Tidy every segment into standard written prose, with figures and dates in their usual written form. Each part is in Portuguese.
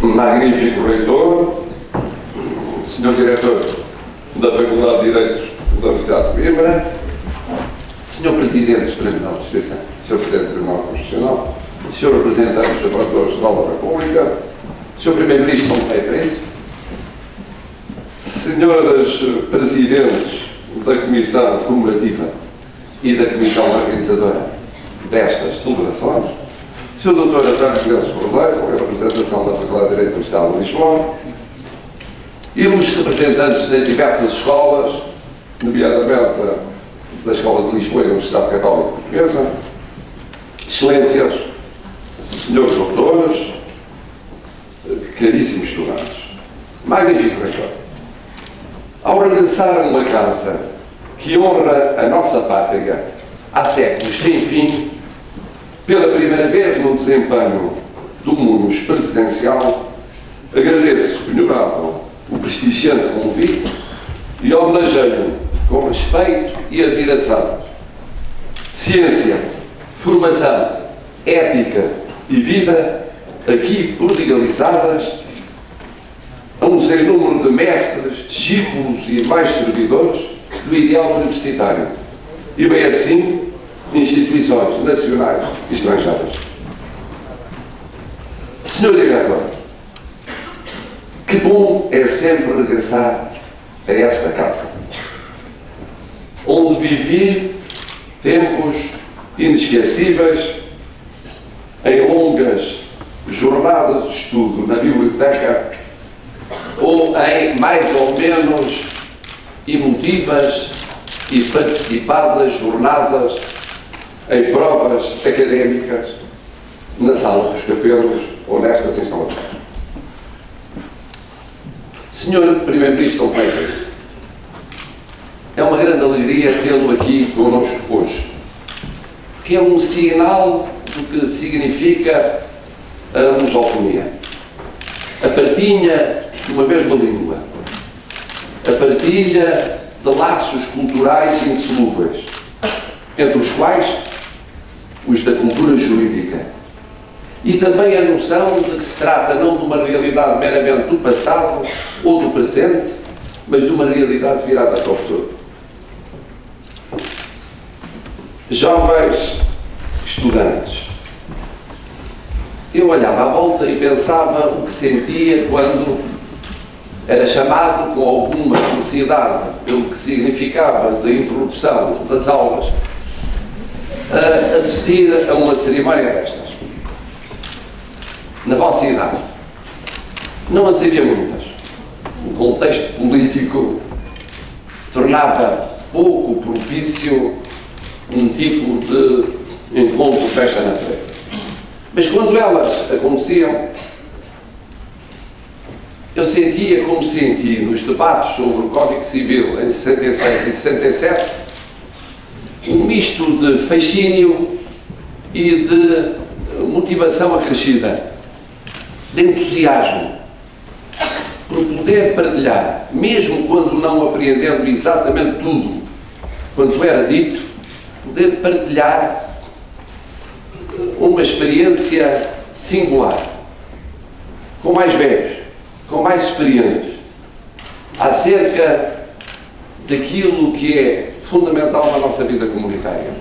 magnífico reitor, senhor diretor da Faculdade de Direito da Universidade de Coimbra, senhor presidente do Tribunal de Justiça, senhor presidente do Tribunal Constitucional, senhor representante da Procuradoria-Geral da República, senhor primeiro-ministro São Tomé e Príncipe, senhoras presidentes da Comissão Comemorativa e da Comissão Organizadora destas celebrações, Sr. Dr. António Pedro Cordeiro, em representação da Faculdade de Direito do Estado de Lisboa, ilustres representantes das diversas escolas, nomeadamente da Escola de Lisboa e da Universidade Católica Portuguesa, excelências, senhores doutores, caríssimos estudantes, magnífico reitor. Ao regressar a uma casa que honra a nossa pátria há séculos sem fim, pela primeira vez no desempenho do munus presidencial, agradeço ignorável o prestigiante convite e homenageio com respeito e admiração. Ciência, formação, ética e vida aqui prodigalizadas a um sem número de mestres, discípulos e mais servidores do ideal universitário, e bem assim instituições nacionais e estrangeiras. Senhor diretor, que bom é sempre regressar a esta casa, onde vivi tempos inesquecíveis em longas jornadas de estudo na biblioteca ou em mais ou menos emotivas e participadas jornadas em provas académicas na sala dos capelos ou nestas instalações. Senhor Primeiro-Ministro São Tomé e Príncipe, é uma grande alegria tê-lo aqui connosco hoje, que é um sinal do que significa a lusofonia, a partilha de uma mesma língua, a partilha de laços culturais insolúveis, entre os quais os da cultura jurídica, e também a noção de que se trata não de uma realidade meramente do passado ou do presente, mas de uma realidade virada para o futuro. Jovens estudantes, eu olhava à volta e pensava o que sentia quando era chamado com alguma felicidade pelo que significava da interrupção das aulas a assistir a uma cerimónia destas. Na vossa idade, não as havia muitas. O contexto político tornava pouco propício um tipo de encontro desta natureza. Mas quando elas aconteciam, eu sentia como senti nos debates sobre o Código Civil em 66 e 67, um misto de fascínio e de motivação acrescida, de entusiasmo, por poder partilhar, mesmo quando não apreendendo exatamente tudo quanto era dito, poder partilhar uma experiência singular, com mais velhos, com mais experientes, acerca daquilo que é fundamental na nossa vida comunitária.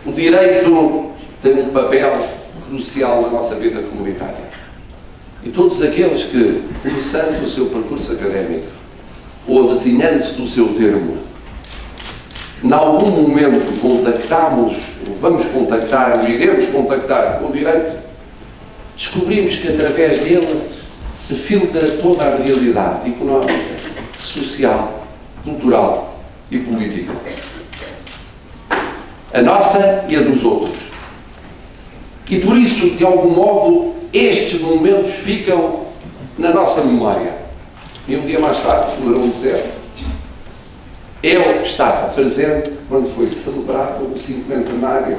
O direito tem um papel crucial na nossa vida comunitária. E todos aqueles que, começando o seu percurso académico, ou avizinhando-se do seu termo, em algum momento contactamos, ou vamos contactar, ou iremos contactar com o direito, descobrimos que através dele se filtra toda a realidade económica, social, cultural e política. A nossa e a dos outros. E por isso, de algum modo, estes momentos ficam na nossa memória. E um dia mais tarde poderão dizer: eu estava presente quando foi celebrado o 50º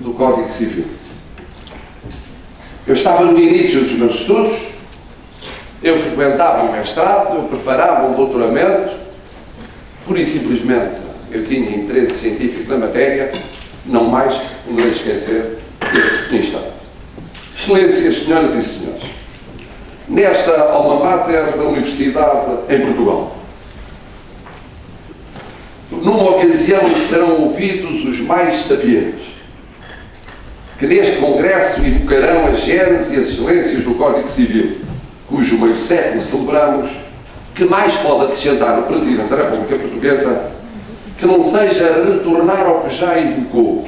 do Código Civil. Eu estava no início dos meus estudos, eu frequentava um mestrado, eu preparava um doutoramento, pura e simplesmente eu tinha interesse científico na matéria, não mais que não esquecer esse instante. Excelências, senhoras e senhores, nesta alma mater da Universidade em Portugal. Numa ocasião em que serão ouvidos os mais sapientes, que neste Congresso evocarão as gênese e as excelências do Código Civil, cujo meio século celebramos, que mais pode acrescentar o Presidente da República Portuguesa que não seja retornar ao que já evocou,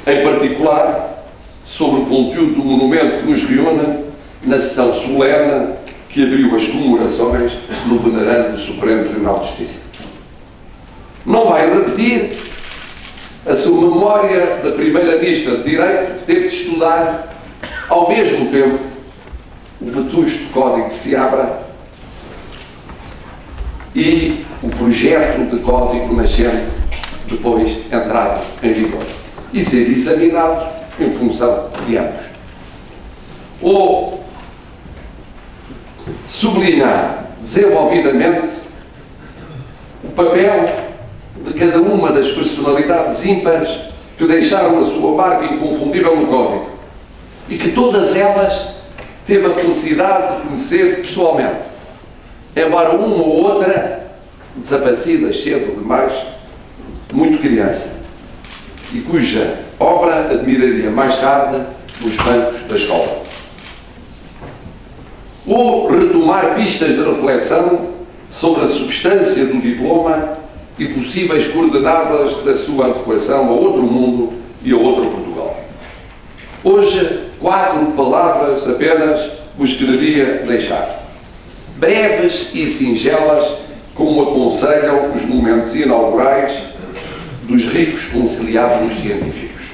em particular sobre o conteúdo do monumento que nos reúne na sessão solene que abriu as comemorações no venerando Supremo Tribunal de Justiça. Não vai repetir a sua memória da primeira ministra de Direito que teve de estudar ao mesmo tempo o vetusto Código de Seabra e o projeto de código nascente depois entrado em vigor e ser examinado em função de ambos. Ou sublinhar desenvolvidamente o papel de cada uma das personalidades ímpares que deixaram a sua marca inconfundível no Código e que todas elas teve a felicidade de conhecer pessoalmente, embora uma ou outra desaparecidas cedo demais, muito criança, e cuja obra admiraria mais tarde nos bancos da escola. Ou retomar pistas de reflexão sobre a substância do diploma e possíveis coordenadas da sua adequação a outro mundo e a outro Portugal. Hoje, 4 palavras apenas vos quereria deixar, breves e singelas, como aconselham os momentos inaugurais dos ricos conciliábulos científicos.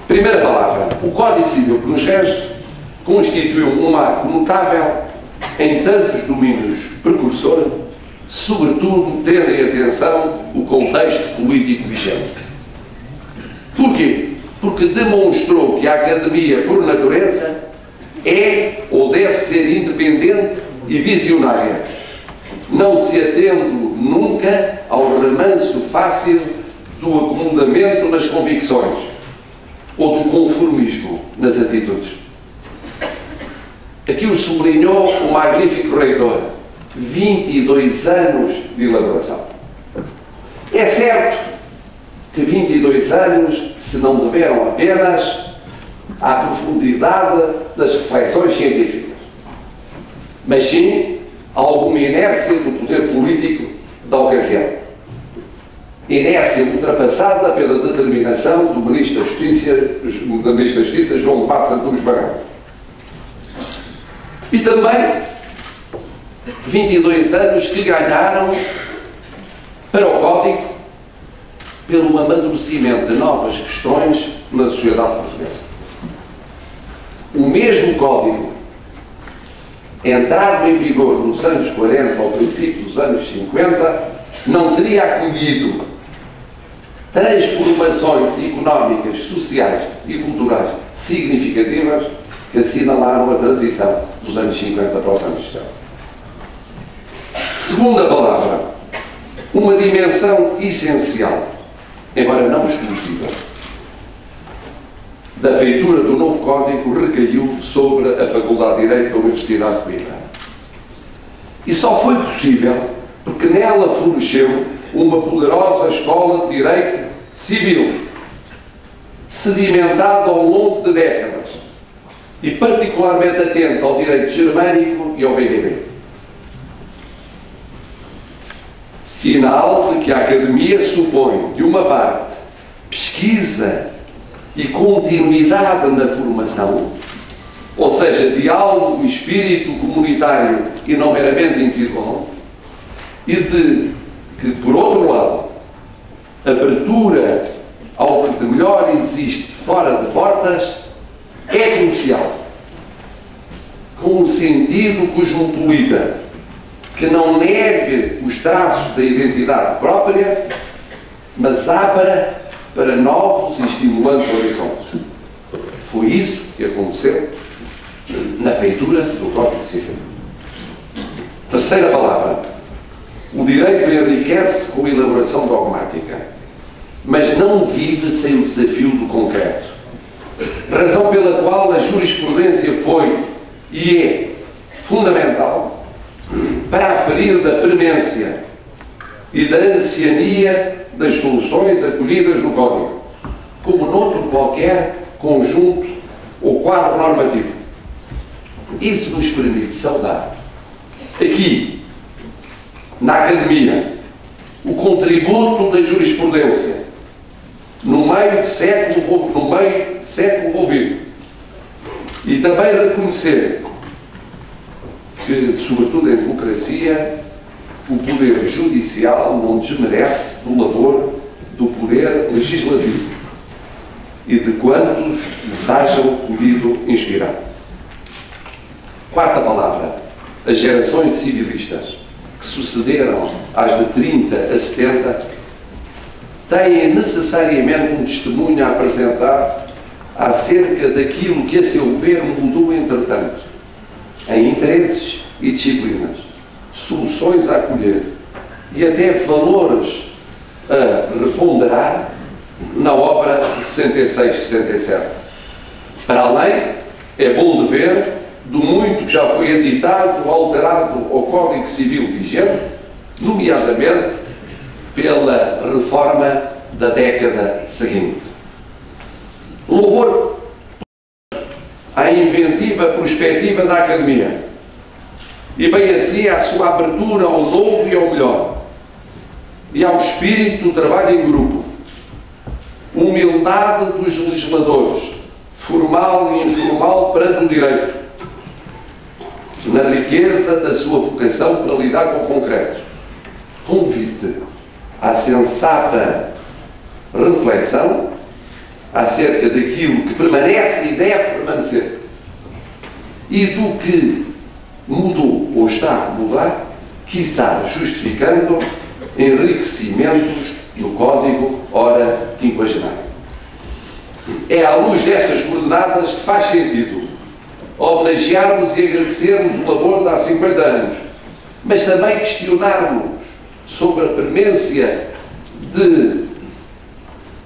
Primeira palavra, o Código Civil que nos rege constituiu um marco notável em tantos domínios precursor, sobretudo tendo em atenção o contexto político vigente. Porquê? Porque demonstrou que a Academia, por natureza, é ou deve ser independente e visionária, não se atendo nunca ao remanso fácil do acomodamento nas convicções ou do conformismo nas atitudes. Aqui o sublinhou o magnífico reitor, 22 anos de elaboração. É certo que 22 anos se não deveram apenas à profundidade das reflexões científicas, mas sim a alguma inércia do poder político da ocasião. Inércia ultrapassada pela determinação do Ministro da Justiça, João Patos Antunes Barão. E também 22 anos que ganharam para o Código pelo amadurecimento de novas questões na sociedade portuguesa. O mesmo Código, entrado em vigor nos anos 40 ao princípio dos anos 50, não teria acolhido transformações económicas, sociais e culturais significativas que assinalaram a transição dos anos 50 para os anos 60. Segunda palavra, uma dimensão essencial, embora não exclusiva, da feitura do novo Código recaiu sobre a Faculdade de Direito da Universidade de Coimbra. E só foi possível porque nela floresceu uma poderosa escola de Direito Civil, sedimentada ao longo de décadas e particularmente atenta ao direito germânico e ao BGB. Sinal de que a Academia supõe, de uma parte, pesquisa e continuidade na formação, ou seja, diálogo e espírito comunitário e não meramente individual, e de que, por outro lado, abertura ao que de melhor existe fora de portas é crucial, com um sentido cosmopolita, que não negue os traços da identidade própria, mas abra para novos e estimulantes horizontes. Foi isso que aconteceu na feitura do Código Civil. Terceira palavra. O direito enriquece com a elaboração dogmática, mas não vive sem o desafio do concreto. Razão pela qual a jurisprudência foi e é fundamental para aferir da premência e da anciania das soluções acolhidas no Código, como noutro qualquer conjunto ou quadro normativo. Isso nos permite saudar aqui, na Academia, o contributo da jurisprudência no meio de século envolvido, e também reconhecer que, sobretudo em democracia, o poder judicial não desmerece do labor do poder legislativo e de quantos nos hajam podido inspirar. Quarta palavra: as gerações civilistas que sucederam às de 30 a 70 têm necessariamente um testemunho a apresentar acerca daquilo que, a seu ver, mudou entretanto, em interesses e disciplinas, soluções a acolher e até valores a reponderar na obra de 66-67. Para além, é bom de ver, do muito que já foi editado, alterado ao Código Civil vigente, nomeadamente pela reforma da década seguinte. Louvor à inventiva perspectiva da Academia e bem assim à sua abertura ao novo e ao melhor, e ao espírito do trabalho em grupo, humildade dos legisladores, formal e informal perante o direito, na riqueza da sua vocação para lidar com o concreto, convite à sensata reflexão acerca daquilo que permanece e deve permanecer e do que mudou ou está a mudar, quiçá justificando enriquecimentos do Código ora quinquagenário. É à luz destas coordenadas que faz sentido homenagearmos e agradecermos o labor de há 50 anos, mas também questionarmos sobre a premência de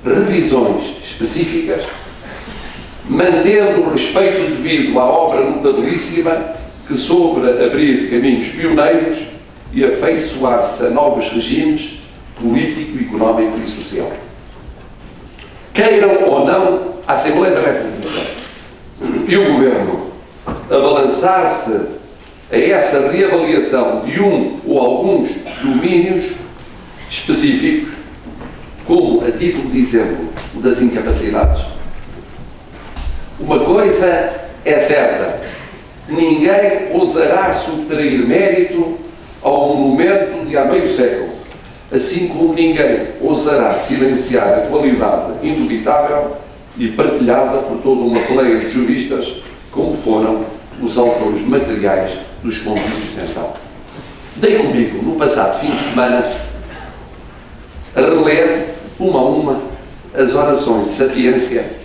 revisões específicas, mantendo o respeito devido à obra notabilíssima que soube abrir caminhos pioneiros e afeiçoar-se a novos regimes político, económico e social. Queiram ou não, a Assembleia da República e o Governo a balançar-se a essa reavaliação de um ou alguns domínios específicos, como, a título de exemplo, o das incapacidades. Uma coisa é certa: ninguém ousará subtrair mérito ao monumento de há meio século, assim como ninguém ousará silenciar a qualidade indubitável e partilhada por toda uma pleia de juristas, como foram os autores materiais dos conteúdos de então. Dei comigo, no passado fim de semana, a reler, uma a uma, as orações de sapiência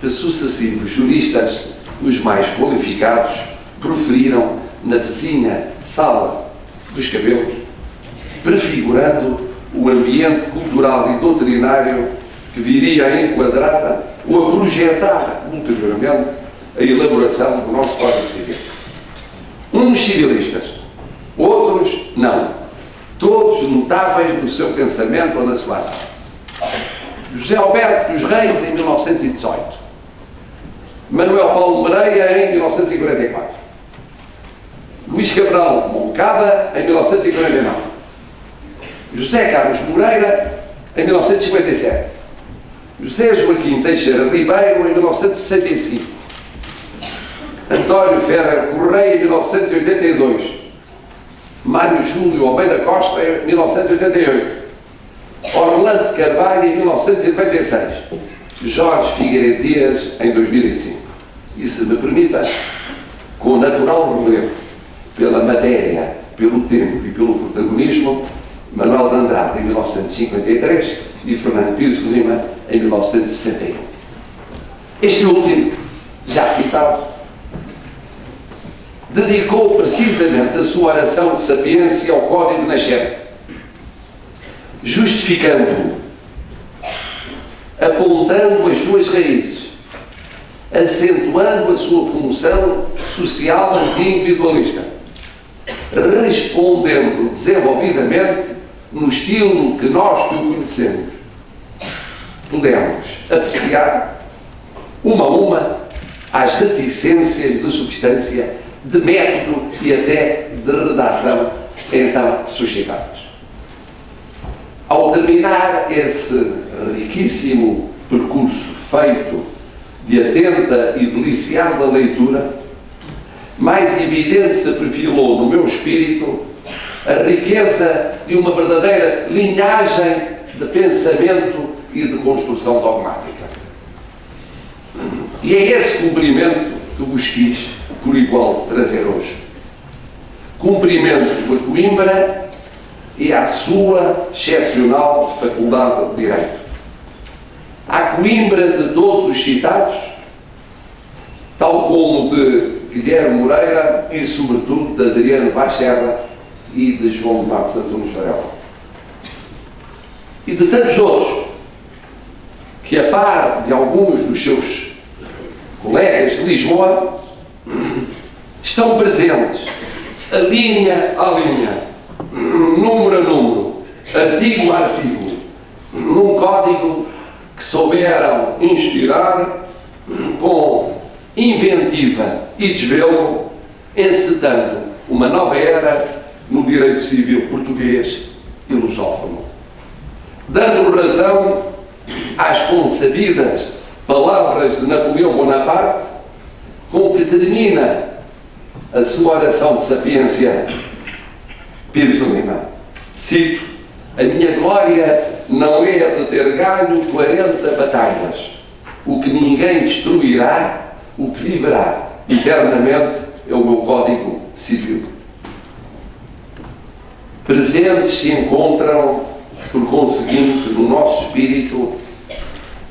que sucessivos juristas, os mais qualificados, proferiram na vizinha Sala dos Cabelos, prefigurando o ambiente cultural e doutrinário que viria a enquadrar ou a projetar, ulteriormente, a elaboração do nosso Código Civil. Uns civilistas, outros não. Todos notáveis no seu pensamento ou na sua ação. José Alberto dos Reis, em 1918. Manuel Paulo Moreira, em 1944. Luís Cabral Moncada, em 1949. José Carlos Moreira, em 1957. José Joaquim Teixeira Ribeiro, em 1965. António Ferreira Correia, em 1982. Mário Júlio Almeida Costa, em 1988. Orlando Carvalho, em 1996. Jorge Figueiredo Dias, em 2005. E, se me permita, com natural relevo pela matéria, pelo tempo e pelo protagonismo, Manuel de Andrade, em 1953, e Fernando Pires de Lima, em 1961. Este último, já citado, dedicou precisamente a sua oração de sapiência ao Código nascente, justificando-o, apontando as suas raízes, acentuando a sua função social anti-individualista, respondendo desenvolvidamente no estilo que nós que o conhecemos. Podemos apreciar, uma a uma, as reticências de substância, de método e até de redação então suscitadas. Ao terminar esse riquíssimo percurso feito de atenta e deliciada leitura, mais evidente se perfilou no meu espírito a riqueza de uma verdadeira linhagem de pensamento e de construção dogmática. E é esse cumprimento que vos quis, por igual, trazer hoje. Cumprimento de Coimbra e à sua excepcional Faculdade de Direito. À Coimbra de todos os citados, tal como de Guilherme Moreira e, sobretudo, de Adriano Vaz Serra e de João de Matos Antunes Varela. E de tantos outros que, a par de alguns dos seus colegas de Lisboa, estão presentes, a linha a linha, número a número, artigo a artigo, num código que souberam inspirar com inventiva e desvelo, encetando uma nova era no direito civil português e lusófono, dando razão às consabidas palavras de Napoleão Bonaparte, com que termina a sua oração de sapiência, Pires de Lima. Cito: a minha glória não é de ter ganho 40 batalhas. O que ninguém destruirá, o que viverá eternamente é o meu Código Civil. Presentes se encontram, por conseguinte, no nosso espírito,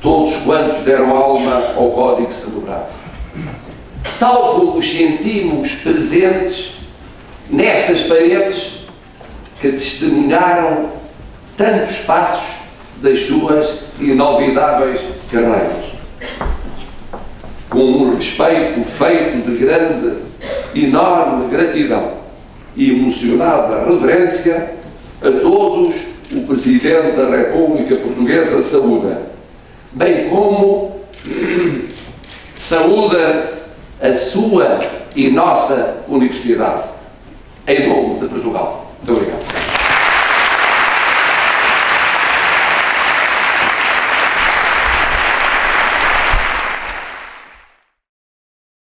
todos quantos deram alma ao Código celebrado. Tal como os sentimos presentes nestas paredes que testemunharam tantos passos das suas inovidáveis carreiras. Com um respeito feito de grande, enorme gratidão e emocionada reverência, a todos o Presidente da República Portuguesa saúda, bem como saúda a sua e nossa Universidade, em nome de Portugal. Muito obrigado.